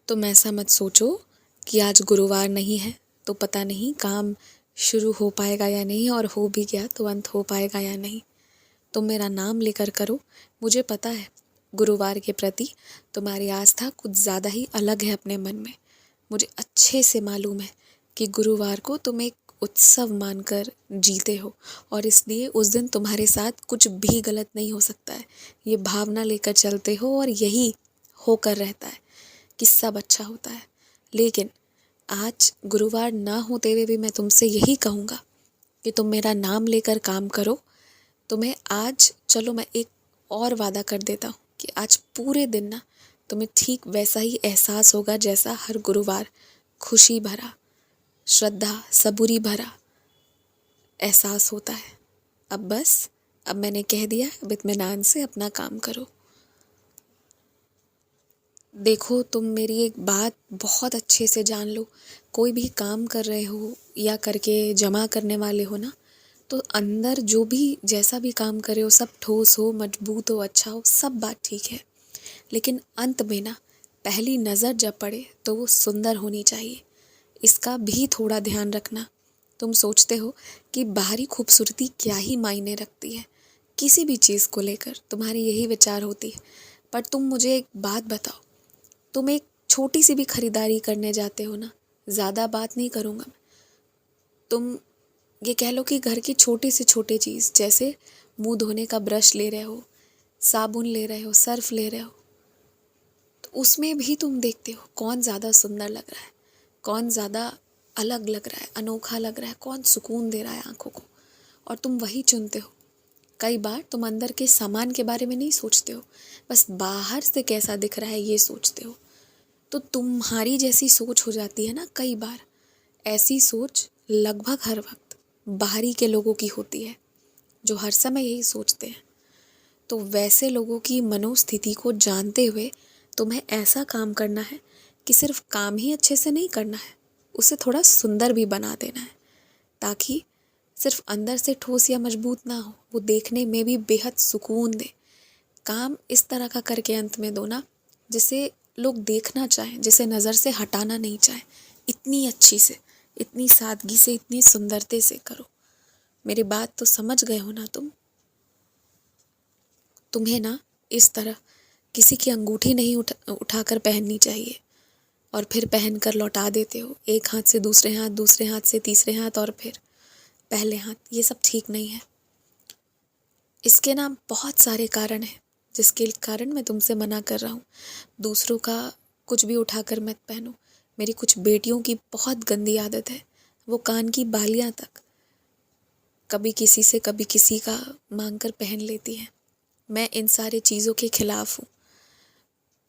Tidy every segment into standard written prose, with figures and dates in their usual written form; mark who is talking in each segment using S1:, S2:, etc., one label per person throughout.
S1: तुम ऐसा मत सोचो कि आज गुरुवार नहीं है तो पता नहीं काम शुरू हो पाएगा या नहीं, और हो भी गया तो अंत हो पाएगा या नहीं। तुम मेरा नाम लेकर करो। मुझे पता है गुरुवार के प्रति तुम्हारी आस्था कुछ ज़्यादा ही अलग है अपने मन में। मुझे अच्छे से मालूम है कि गुरुवार को तुम एक उत्सव मानकर जीते हो, और इसलिए उस दिन तुम्हारे साथ कुछ भी गलत नहीं हो सकता है। ये भावना लेकर चलते हो और यही होकर रहता है कि सब अच्छा होता है। लेकिन आज गुरुवार ना होते हुए भी मैं तुमसे यही कहूँगा कि तुम मेरा नाम लेकर काम करो। तुम्हें आज, चलो मैं एक और वादा कर देता हूँ कि आज पूरे दिन ना तुम्हें ठीक वैसा ही एहसास होगा जैसा हर गुरुवार खुशी भरा, श्रद्धा, सबूरी भरा एहसास होता है। अब बस, अब मैंने कह दिया, अब इत्मीनान से अपना काम करो। देखो, तुम मेरी एक बात बहुत अच्छे से जान लो। कोई भी काम कर रहे हो या करके जमा करने वाले हो ना, तो अंदर जो भी जैसा भी काम करे हो सब ठोस हो, मजबूत हो, अच्छा हो, सब बात ठीक है। लेकिन अंत में ना पहली नज़र जब पड़े तो वो सुंदर होनी चाहिए। इसका भी थोड़ा ध्यान रखना। तुम सोचते हो कि बाहरी खूबसूरती क्या ही मायने रखती है, किसी भी चीज़ को लेकर तुम्हारी यही विचार होती है। पर तुम मुझे एक बात बताओ, तुम एक छोटी सी भी खरीदारी करने जाते हो ना, ज़्यादा बात नहीं करूँगा मैं, तुम ये कह लो कि घर की छोटी से छोटी चीज़, जैसे मुंह धोने का ब्रश ले रहे हो, साबुन ले रहे हो, सर्फ ले रहे हो, तो उसमें भी तुम देखते हो कौन ज़्यादा सुंदर लग रहा है, कौन ज़्यादा अलग लग रहा है, अनोखा लग रहा है, कौन सुकून दे रहा है आंखों को, और तुम वही चुनते हो। कई बार तुम अंदर के सामान के बारे में नहीं सोचते हो, बस बाहर से कैसा दिख रहा है ये सोचते हो। तो तुम्हारी जैसी सोच हो जाती है ना कई बार। ऐसी सोच लगभग हर वक्त बाहरी के लोगों की होती है, जो हर समय यही सोचते हैं। तो वैसे लोगों की मनोस्थिति को जानते हुए तुम्हें ऐसा काम करना है कि सिर्फ काम ही अच्छे से नहीं करना है, उसे थोड़ा सुंदर भी बना देना है, ताकि सिर्फ अंदर से ठोस या मजबूत ना हो, वो देखने में भी बेहद सुकून दे। काम इस तरह का करके अंत में दो ना जिसे लोग देखना चाहें, जिसे नज़र से हटाना नहीं चाहें। इतनी अच्छी से, इतनी सादगी से, इतनी सुंदरते से करो। मेरी बात तो समझ गए हो ना तुम? तुम्हें ना इस तरह किसी की अंगूठी नहीं उठाकर पहननी चाहिए और फिर पहन कर लौटा देते हो, एक हाथ से दूसरे हाथ, दूसरे हाथ से तीसरे हाथ, और फिर पहले हाथ। ये सब ठीक नहीं है। इसके ना बहुत सारे कारण हैं जिसके कारण मैं तुमसे मना कर रहा हूँ। दूसरों का कुछ भी उठाकर मत पहनो। मेरी कुछ बेटियों की बहुत गंदी आदत है, वो कान की बालियाँ तक कभी किसी से कभी किसी का मांग कर पहन लेती हैं। मैं इन सारी चीज़ों के खिलाफ़ हूँ।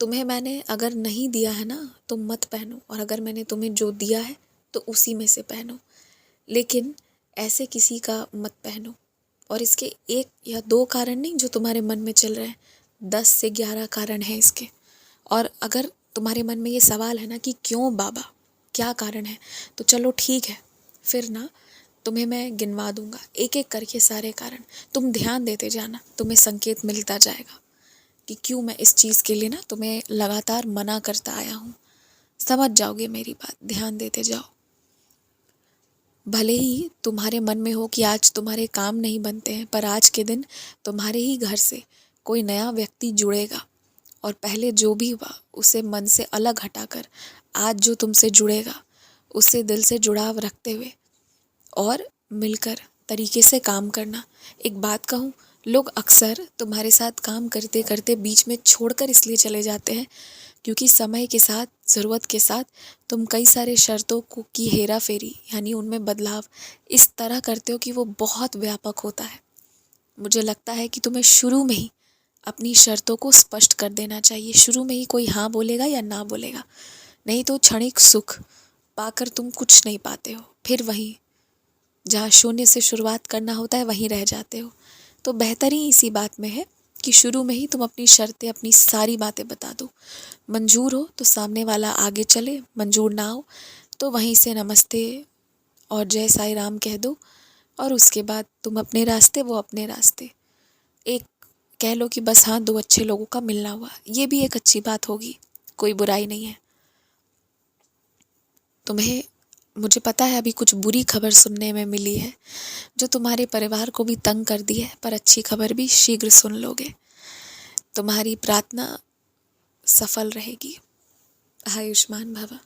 S1: तुम्हें मैंने अगर नहीं दिया है ना तो मत पहनो, और अगर मैंने तुम्हें जो दिया है तो उसी में से पहनो, लेकिन ऐसे किसी का मत पहनो। और इसके एक या दो कारण नहीं जो तुम्हारे मन में चल रहे हैं, 10 से 11 कारण हैं इसके। और अगर तुम्हारे मन में ये सवाल है ना कि क्यों बाबा, क्या कारण है, तो चलो ठीक है, फिर ना तुम्हें मैं गिनवा दूंगा एक एक करके सारे कारण। तुम ध्यान देते जाना, तुम्हें संकेत मिलता जाएगा कि क्यों मैं इस चीज़ के लिए ना तुम्हें लगातार मना करता आया हूँ। समझ जाओगे मेरी बात, ध्यान देते जाओ। भले ही तुम्हारे मन में हो कि आज तुम्हारे काम नहीं बनते हैं, पर आज के दिन तुम्हारे ही घर से कोई नया व्यक्ति जुड़ेगा, और पहले जो भी हुआ उसे मन से अलग हटाकर आज जो तुमसे जुड़ेगा उससे दिल से जुड़ाव रखते हुए और मिलकर तरीके से काम करना। एक बात कहूँ, लोग अक्सर तुम्हारे साथ काम करते करते बीच में छोड़कर इसलिए चले जाते हैं क्योंकि समय के साथ, ज़रूरत के साथ तुम कई सारे शर्तों को की हेरा फेरी, यानी उनमें बदलाव इस तरह करते हो कि वो बहुत व्यापक होता है। मुझे लगता है कि तुम्हें शुरू में ही अपनी शर्तों को स्पष्ट कर देना चाहिए। शुरू में ही कोई हाँ बोलेगा या ना बोलेगा, नहीं तो क्षणिक सुख पाकर तुम कुछ नहीं पाते हो, फिर वहीं जहाँ शून्य से शुरुआत करना होता है वहीं रह जाते हो। तो बेहतर ही इसी बात में है कि शुरू में ही तुम अपनी शर्तें, अपनी सारी बातें बता दो। मंजूर हो तो सामने वाला आगे चले, मंजूर ना हो तो वहीं से नमस्ते और जय साईं राम कह दो, और उसके बाद तुम अपने रास्ते, वो अपने रास्ते। एक कह लो कि बस हाँ, दो अच्छे लोगों का मिलना हुआ, ये भी एक अच्छी बात होगी, कोई बुराई नहीं है। तुम्हें, मुझे पता है अभी कुछ बुरी खबर सुनने में मिली है जो तुम्हारे परिवार को भी तंग कर दी है, पर अच्छी खबर भी शीघ्र सुन लोगे। तुम्हारी प्रार्थना सफल रहेगी। आयुष्मान भव।